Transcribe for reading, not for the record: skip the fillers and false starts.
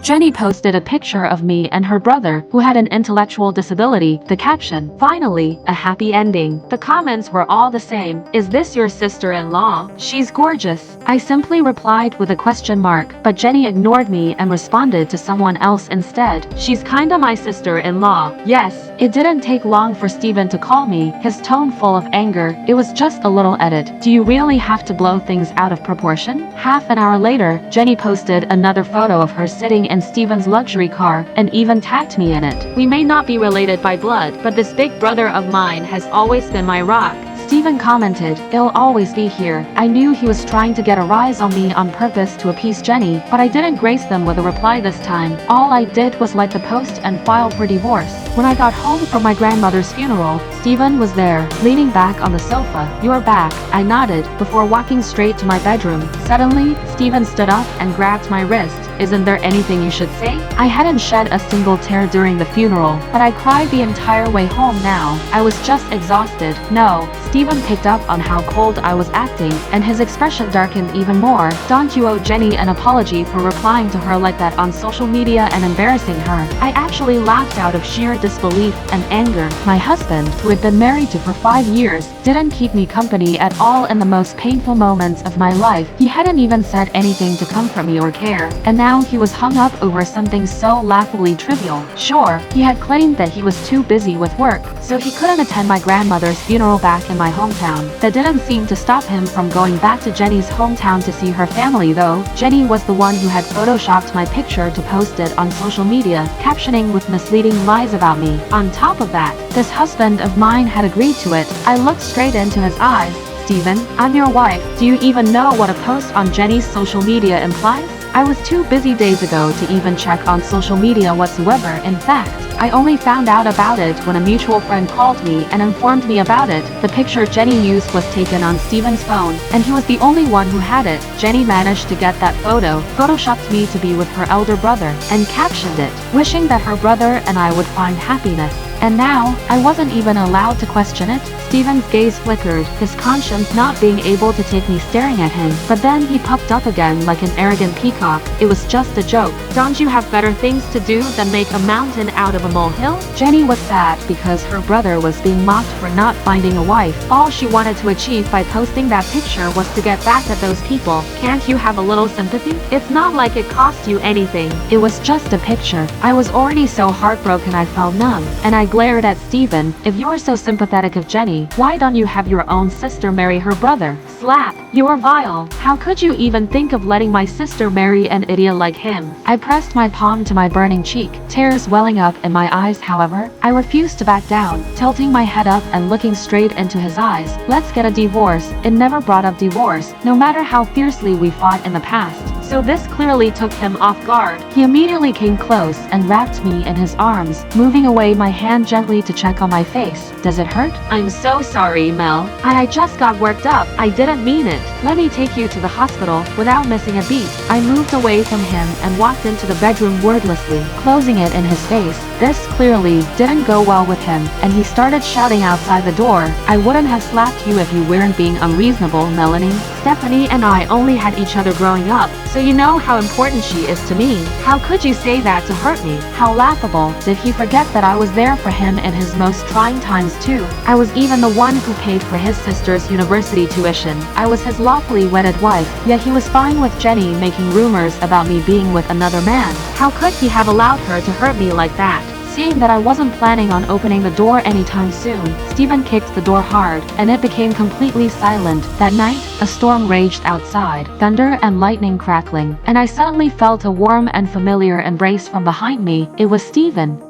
Jenny posted a picture of me and her brother, who had an intellectual disability. The caption, "Finally, a happy ending." The comments were all the same. "Is this your sister-in-law? She's gorgeous." I simply replied with a question mark, but Jenny ignored me and responded to someone else instead. "She's kinda my sister-in-law." Yes, it didn't take long for Steven to call me, his tone full of anger. "It was just a little edit. Do you really have to blow things out of proportion?" Half an hour later, Jenny posted another photo of her sitting in Steven's luxury car and even tagged me in it. "We may not be related by blood, but this big brother of mine has always been my rock." Steven commented, "It'll always be here." I knew he was trying to get a rise on me on purpose to appease Jenny, but I didn't grace them with a reply this time. All I did was like the post and file for divorce. When I got home from my grandmother's funeral, Steven was there, leaning back on the sofa. "You're back," I nodded, before walking straight to my bedroom. Suddenly, Steven stood up and grabbed my wrist. "Isn't there anything you should say?" I hadn't shed a single tear during the funeral, but I cried the entire way home now. I was just exhausted. "No." Steven picked up on how cold I was acting, and his expression darkened even more. "Don't you owe Jenny an apology for replying to her like that on social media and embarrassing her?" I actually laughed out of sheer disbelief and anger. My husband, who had been married to for 5 years, didn't keep me company at all in the most painful moments of my life. He hadn't even said anything to comfort me or care, and now he was hung up over something so laughably trivial. Sure, he had claimed that he was too busy with work, so he couldn't attend my grandmother's funeral back in my hometown. That didn't seem to stop him from going back to Jenny's hometown to see her family though. Jenny was the one who had photoshopped my picture to post it on social media, captioning with misleading lies about me. On top of that, this husband of mine had agreed to it. I looked straight into his eyes. "Steven, I'm your wife. Do you even know what a post on Jenny's social media implies?" I was too busy days ago to even check on social media whatsoever. In fact, I only found out about it when a mutual friend called me and informed me about it. The picture Jenny used was taken on Steven's phone, and he was the only one who had it. Jenny managed to get that photo, photoshopped me to be with her elder brother, and captioned it, wishing that her brother and I would find happiness. And now, I wasn't even allowed to question it. Steven's gaze flickered, his conscience not being able to take me staring at him. But then he puffed up again like an arrogant peacock. "It was just a joke. Don't you have better things to do than make a mountain out of a molehill?" Jenny was sad because her brother was being mocked for not finding a wife. All she wanted to achieve by posting that picture was to get back at those people. Can't you have a little sympathy? It's not like it cost you anything. It was just a picture. I was already so heartbroken I felt numb, and I glared at Steven. "If you're so sympathetic of Jenny, why don't you have your own sister marry her brother?" Slap. "You're vile. How could you even think of letting my sister marry an idiot like him?" I pressed my palm to my burning cheek, tears welling up in my eyes. However, I refused to back down, tilting my head up and looking straight into his eyes. "Let's get a divorce." It never brought up divorce, no matter how fiercely we fought in the past. So this clearly took him off guard. He immediately came close and wrapped me in his arms, moving away my hand gently to check on my face. "Does it hurt?" "I'm so sorry, Mel. I just got worked up. I didn't mean it. Let me take you to the hospital." Without missing a beat, I moved away from him and walked into the bedroom wordlessly, closing it in his face. This clearly didn't go well with him, and he started shouting outside the door, "I wouldn't have slapped you if you weren't being unreasonable, Melanie. Stephanie and I only had each other growing up, so you know how important she is to me. How could you say that to hurt me?" How laughable. Did he forget that I was there for him in his most trying times too? I was even the one who paid for his sister's university tuition. I was his lawfully wedded wife, yet he was fine with Jenny making rumors about me being with another man. How could he have allowed her to hurt me like that? Seeing that I wasn't planning on opening the door anytime soon, Steven kicked the door hard, and it became completely silent. That night, a storm raged outside, thunder and lightning crackling, and I suddenly felt a warm and familiar embrace from behind me. It was Steven.